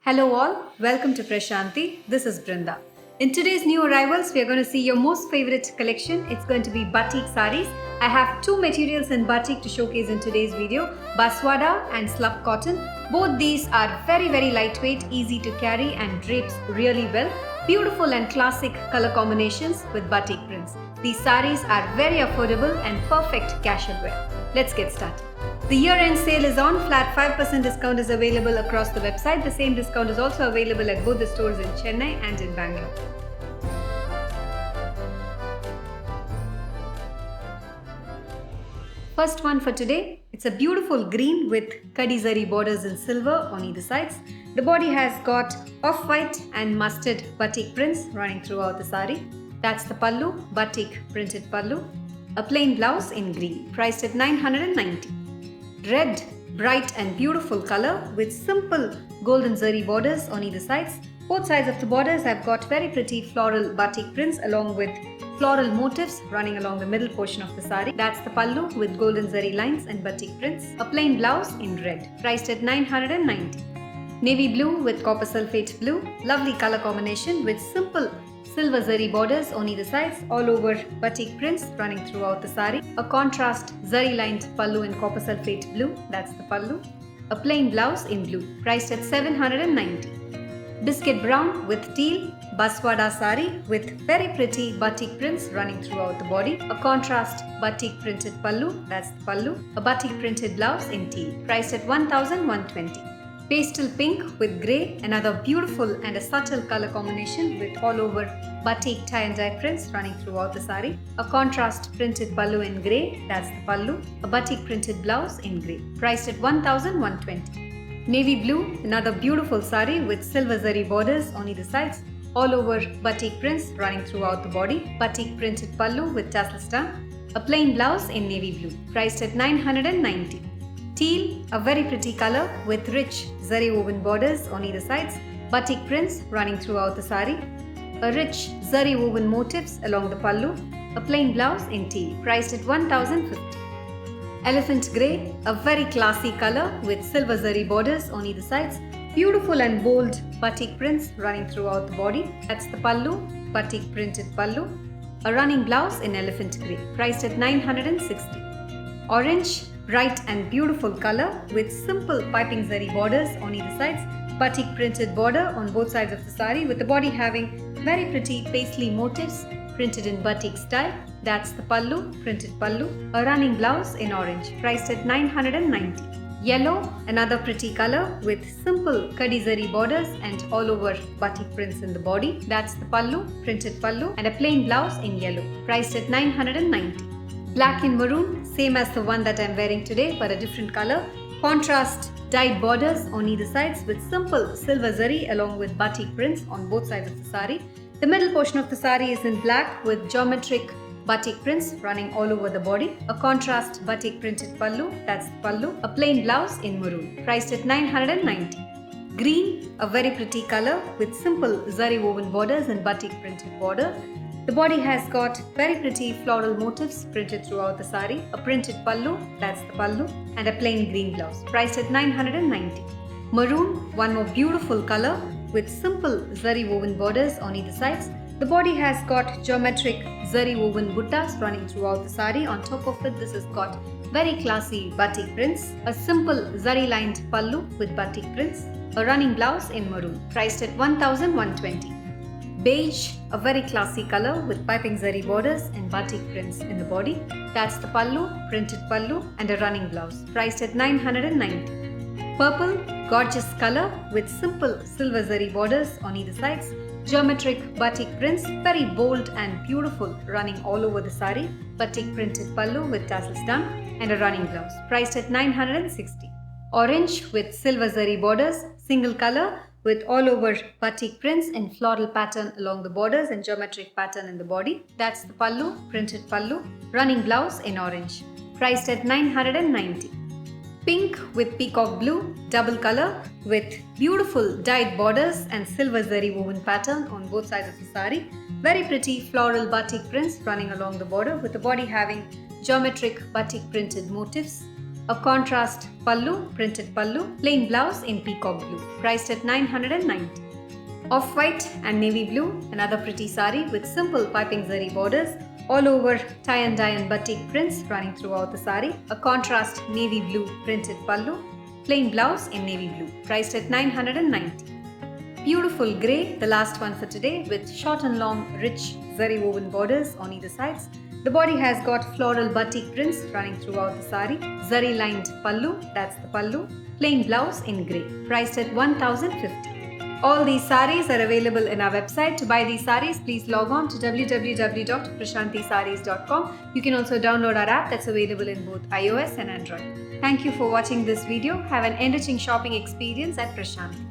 Hello all, welcome to Prashanti. This is Brinda. In today's new arrivals, we are going to see your most favorite collection. It's going to be Batik Sarees. I have two materials in Batik to showcase in today's video, Baswada and slub cotton. Both these are very lightweight, easy to carry and drapes really well. Beautiful and classic color combinations with batik prints. These sarees are very affordable and perfect casual wear. Let's get started. The year-end sale is on. Flat 5% discount is available across the website. The same discount is also available at both the stores in Chennai and in Bangalore. First one for today, it's a beautiful green with kadhi zari borders in silver on either sides. The body has got off-white and mustard batik prints running throughout the saree. That's the pallu, batik printed pallu. A plain blouse in green, priced at 990. Red, bright and beautiful color with simple golden zari borders on either sides. Both sides of the borders have got very pretty floral batik prints along with floral motifs running along the middle portion of the saree. That's the pallu with golden zari lines and batik prints. A plain blouse in red, priced at 990. Navy blue with copper sulphate blue. Lovely color combination with simple silver zari borders on either sides, all over batik prints running throughout the saree. A contrast zari lined pallu in copper sulphate blue, that's the pallu. A plain blouse in blue, priced at 790. Biscuit brown with teal, Baswada saree with very pretty batik prints running throughout the body. A contrast batik printed pallu, that's the pallu. A batik printed blouse in teal, priced at 1120. Pastel pink with grey, another beautiful and a subtle color combination with all over batik tie and dye prints running throughout the saree. A contrast printed pallu in grey, that's the pallu. A batik printed blouse in grey, priced at 1120. Navy blue, another beautiful saree with silver zari borders on either sides, all over batik prints running throughout the body. Batik printed pallu with tassel stamp. A plain blouse in navy blue, priced at 990. Teal, a very pretty color with rich zari woven borders on either sides, batik prints running throughout the saree. A rich zari woven motifs along the pallu. A plain blouse in teal, priced at 1050. Elephant grey, a very classy color with silver zari borders on either sides. Beautiful and bold batik prints running throughout the body. That's the pallu, batik printed pallu. A running blouse in elephant grey, priced at 960. Orange, bright and beautiful color with simple piping zari borders on either sides. Batik printed border on both sides of the saree with the body having very pretty paisley motifs printed in batik style. That's the pallu, printed pallu. A running blouse in orange, priced at 990. Yellow, another pretty color with simple kadhi zari borders and all over batik prints in the body. That's the pallu, printed pallu, and a plain blouse in yellow, priced at 990. Black and maroon, same as the one that I'm wearing today but a different color. Contrast dyed borders on either sides with simple silver zari along with batik prints on both sides of the saree. The middle portion of the saree is in black with geometric batik prints running all over the body. A contrast batik printed pallu, that's the pallu. A plain blouse in maroon, priced at 990. Green, a very pretty color with simple zari woven borders and batik printed border. The body has got very pretty floral motifs printed throughout the saree. A printed pallu, that's the pallu, and a plain green blouse, priced at 990. Maroon, one more beautiful color with simple zari woven borders on either sides. The body has got geometric zari woven buttas running throughout the saree. On top of it, this has got very classy batik prints. A simple zari lined pallu with batik prints. A running blouse in maroon, priced at 1120. Beige, a very classy color with piping zari borders and batik prints in the body. That's the pallu, printed pallu, and a running blouse, priced at 990. Purple, gorgeous color with simple silver zari borders on either sides. Geometric batik prints, very bold and beautiful, running all over the saree. Batik printed pallu with tassel stamp and a running blouse, priced at 960. Orange with silver zari borders, single color, with all over batik prints and floral pattern along the borders and geometric pattern in the body. That's the pallu, printed pallu, running blouse in orange, priced at 990. Pink with peacock blue, double color with beautiful dyed borders and silver zari woven pattern on both sides of the saree. Very pretty floral batik prints running along the border with the body having geometric batik printed motifs. a contrast pallu, printed pallu, plain blouse in peacock blue, priced at 990. Off-white and navy blue, another pretty saree with simple piping zari borders, all over tie and dye and batik prints running throughout the saree, a contrast navy blue printed pallu, plain blouse in navy blue, priced at 990. Beautiful grey, the last one for today, with short and long rich zari woven borders on either sides. The body has got floral batik prints running throughout the saree, zari lined pallu, that's the pallu, plain blouse in grey, priced at 1050. All these sarees are available in our website. To buy these sarees, please log on to www.prashantisarees.com. You can also download our app that's available in both iOS and Android. Thank you for watching this video. Have an enriching shopping experience at Prashanti.